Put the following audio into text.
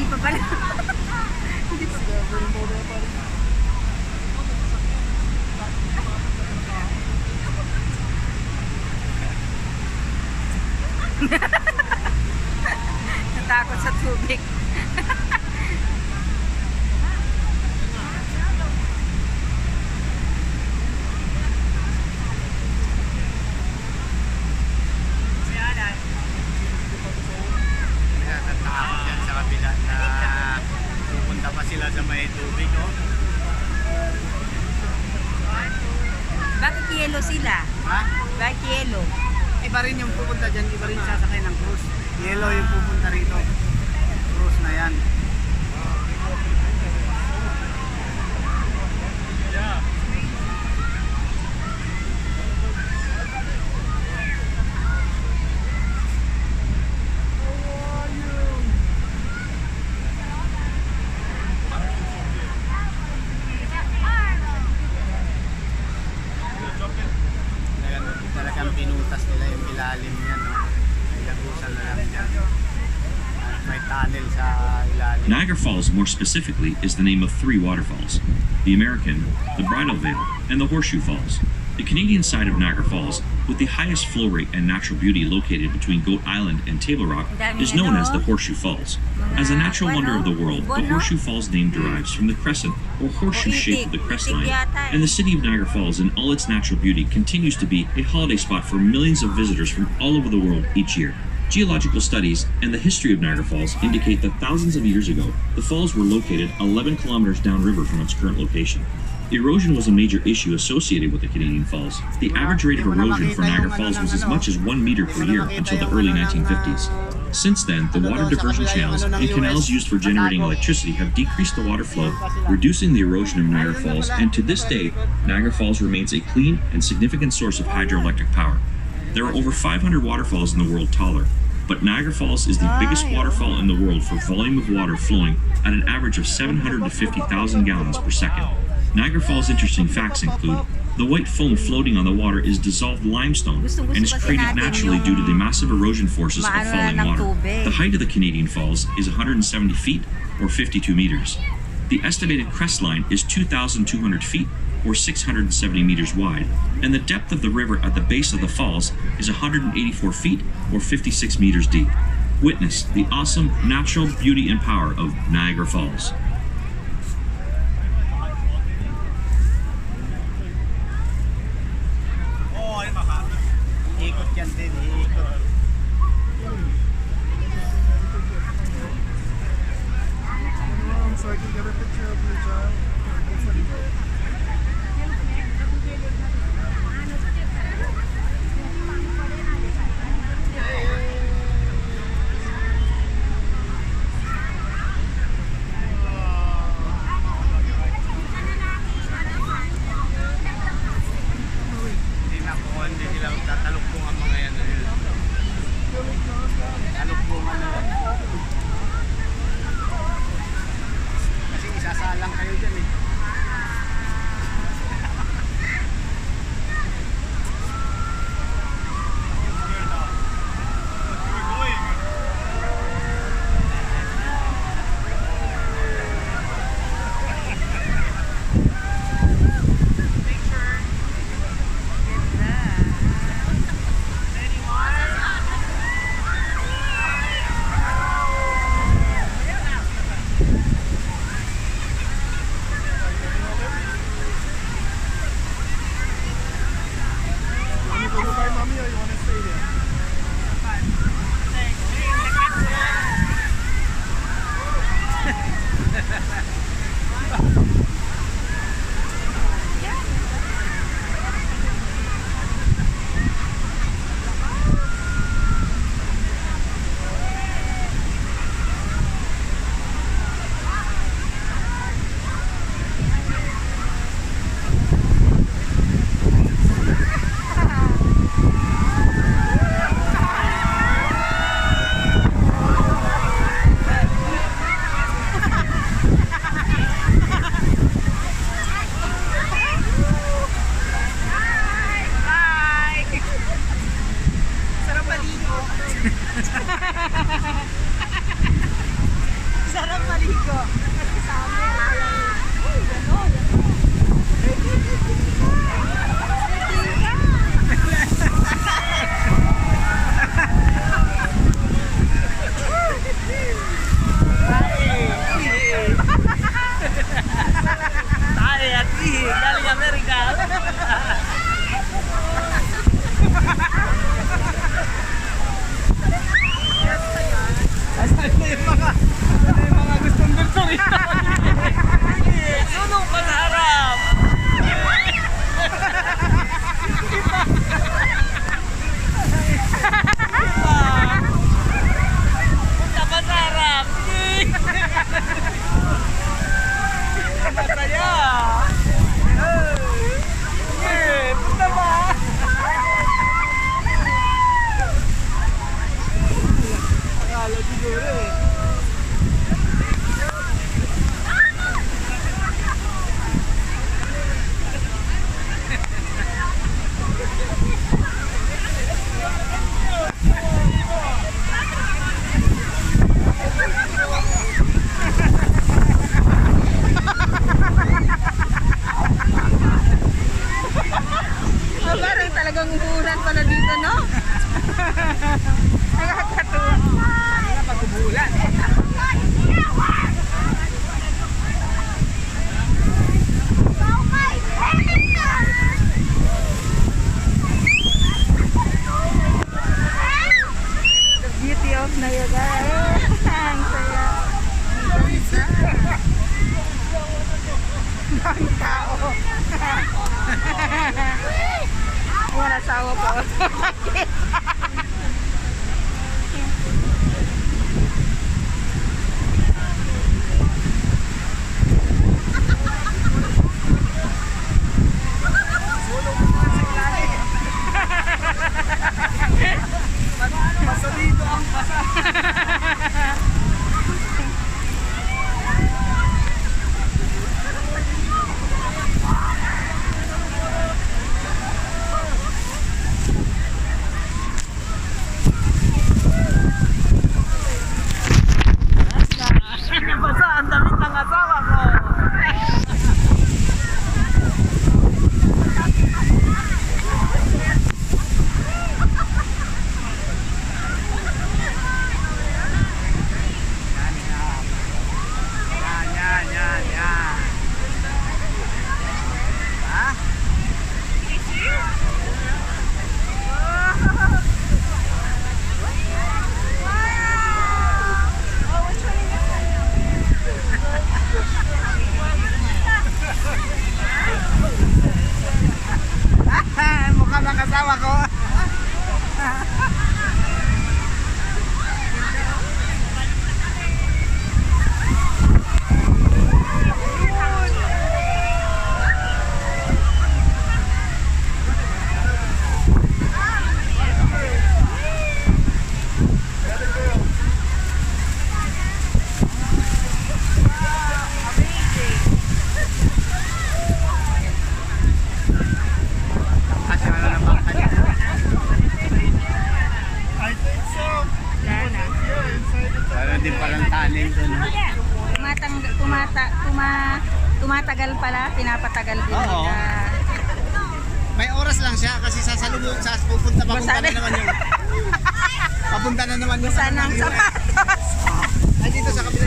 Hindi pa pala. Hindi pa. Natakot sa tubig. Natatakot yan sa kabila na pupunta pa sila sa may tubig, oh. Bakit yellow sila? Ha? Bakit yellow? Iba rin yung pupunta dyan, iba rin sasakay ng cruise. Yellow yung pupunta rito. Cruise na yan. Talagang pinutas nila yung ilalim niyan, no? May lagusan na lang dyan. At may tunnel sa ilalim. Niagara Falls, more specifically, is the name of three waterfalls: the American, the Bridal Veil, and the Horseshoe Falls. The Canadian side of Niagara Falls, with the highest flow rate and natural beauty located between Goat Island and Table Rock, is known as the Horseshoe Falls. As a natural wonder of the world, the Horseshoe Falls name derives from the crescent or horseshoe shape of the crestline, and the city of Niagara Falls in all its natural beauty continues to be a holiday spot for millions of visitors from all over the world each year. Geological studies and the history of Niagara Falls indicate that thousands of years ago, the falls were located 11 kilometers downriver from its current location. Erosion was a major issue associated with the Canadian Falls. The average rate of erosion for Niagara Falls was as much as 1 meter per year until the early 1950s. Since then, the water diversion channels and canals used for generating electricity have decreased the water flow, reducing the erosion of Niagara Falls, and to this day, Niagara Falls remains a clean and significant source of hydroelectric power. There are over 500 waterfalls in the world taller, but Niagara Falls is the biggest waterfall in the world for volume of water flowing at an average of 750,000 gallons per second. Niagara Falls' interesting facts include: the white foam floating on the water is dissolved limestone and is created naturally due to the massive erosion forces of falling water. The height of the Canadian Falls is 170 feet or 52 meters. The estimated crest line is 2,200 feet or 670 meters wide, and the depth of the river at the base of the falls is 184 feet or 56 meters deep. Witness the awesome natural beauty and power of Niagara Falls. Ikot yan din, iikot. So I can get a picture of your child. Hindi sila magtatalukbong ang mga yan. Talukbungan na yan. Kasi isasalang kayo dyan, eh. baka. Ano yung mga gustong dulsong ito? Sunong pa sa harap. Punta pa sa harap. Masaya. Punta ba? Akala siguro eh. Parang talagang umuulan pala dito, no? Nakakatuwa. Wala pag umulan. The beauty of Niagara. Ang saya. Ang tao. Ayan, asawa ko. Basa dito ang basa. Basa ang damit ng asawa ko. Yan. Ha? Mukha ng asawa ko. Kasi wala na ba? I think so. Lana. Yeah, inside the Meron din palang tanin doon. Tumatagal pala, pinapatagal din Oo. nila. May oras lang siya kasi papunta Basa na na. naman yung papunta na naman yung Basa ng sapatos. ay dito sa kabila